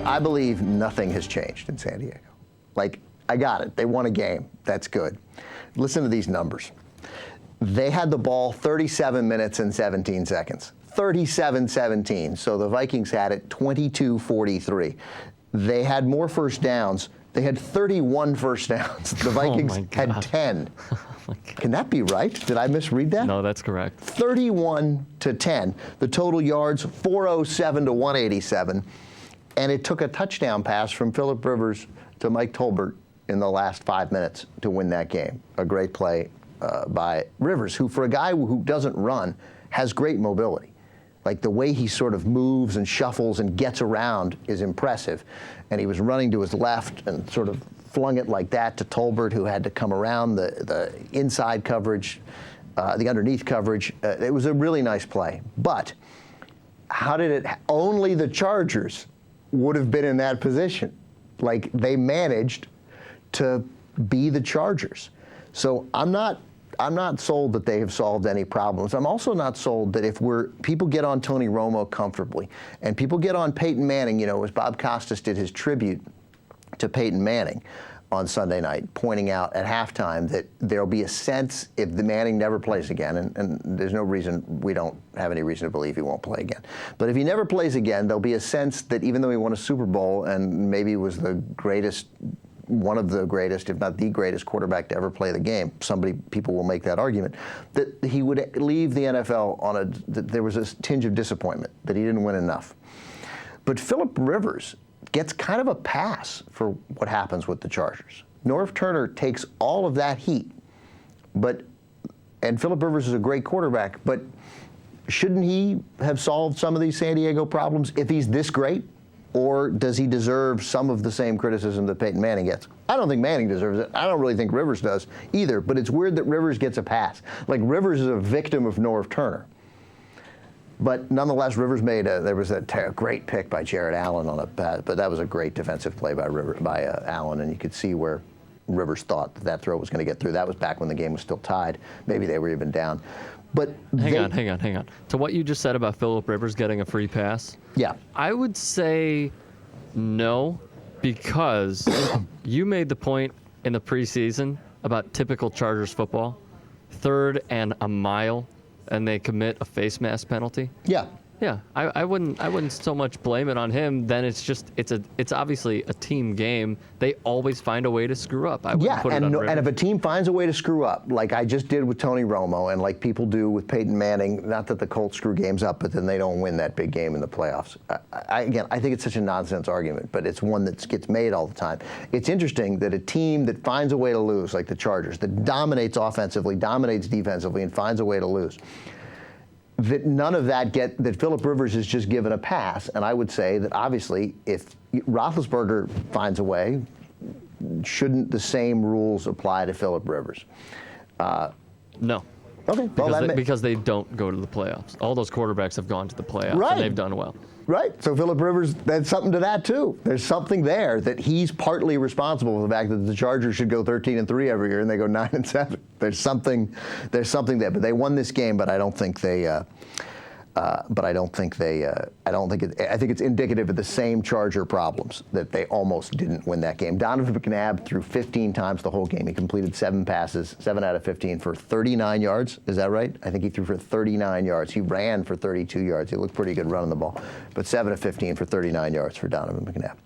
I believe nothing has changed in San Diego. Like, I got it. They won a game. That's good. Listen to these numbers. They had the ball 37 minutes and 17 seconds. 37-17. So the Vikings had it 22-43. They had more first downs. They had 31 first downs. The Vikings had 10. Can that be right? Did I misread that? No, that's correct. 31-10. The total yards, 407 to 187. And it took a touchdown pass from Phillip Rivers to Mike Tolbert in the last 5 minutes to win that game. A great play by Rivers, who for a guy who doesn't run, has great mobility. Like the way he sort of moves and shuffles and gets around is impressive. And he was running to his left and sort of flung it like that to Tolbert, who had to come around the inside coverage, the underneath coverage. It was a really nice play. But how did it, only the Chargers would have been in that position. Like they managed to be the Chargers. So I'm not sold that they have solved any problems. I'm also not sold that if people get on Tony Romo comfortably and people get on Peyton Manning, you know, as Bob Costas did his tribute to Peyton Manning on Sunday night, pointing out at halftime that there'll be a sense if the Manning never plays again, and there's no reason, we don't have any reason to believe he won't play again. But if he never plays again, there'll be a sense that even though he won a Super Bowl and maybe was the greatest, one of the greatest, if not the greatest quarterback to ever play the game, people will make that argument, that he would leave the NFL that there was a tinge of disappointment, that he didn't win enough. But Phillip Rivers gets kind of a pass for what happens with the Chargers. Norv Turner takes all of that heat, and Phillip Rivers is a great quarterback, but shouldn't he have solved some of these San Diego problems if he's this great? Or does he deserve some of the same criticism that Peyton Manning gets? I don't think Manning deserves it. I don't really think Rivers does either, but it's weird that Rivers gets a pass. Like Rivers is a victim of Norv Turner. But nonetheless, Rivers there was a great pick by Jared Allen on a pass, but that was a great defensive play by Allen, and you could see where Rivers thought that throw was going to get through. That was back when the game was still tied. Maybe they were even down. But hang on. To what you just said about Phillip Rivers getting a free pass, yeah, I would say no, because you made the point in the preseason about typical Chargers football, 3rd and a mile, and they commit a face mask penalty. Yeah. Yeah, I wouldn't so much blame it on him. Then it's obviously a team game. They always find a way to screw up. And if a team finds a way to screw up, like I just did with Tony Romo, and like people do with Peyton Manning, not that the Colts screw games up, but then they don't win that big game in the playoffs. I think it's such a nonsense argument, but it's one that gets made all the time. It's interesting that a team that finds a way to lose, like the Chargers, that dominates offensively, dominates defensively, and finds a way to lose, that none of that that Phillip Rivers is just given a pass. And I would say that obviously if Roethlisberger finds a way, shouldn't the same rules apply to Phillip Rivers? No. Okay. Because they don't go to the playoffs. All those quarterbacks have gone to the playoffs, right, and they've done well. Right. So Phillip Rivers, there's something to that too. There's something there that he's partly responsible for the fact that the Chargers should go 13-3 every year and they go 9-7. There's something there. But they won this game, but I don't think I think it's indicative of the same Charger problems that they almost didn't win that game. Donovan McNabb threw 15 times the whole game. He completed 7 passes, 7 out of 15 for 39 yards. Is that right? I think he threw for 39 yards. He ran for 32 yards. He looked pretty good running the ball. But 7 of 15 for 39 yards for Donovan McNabb.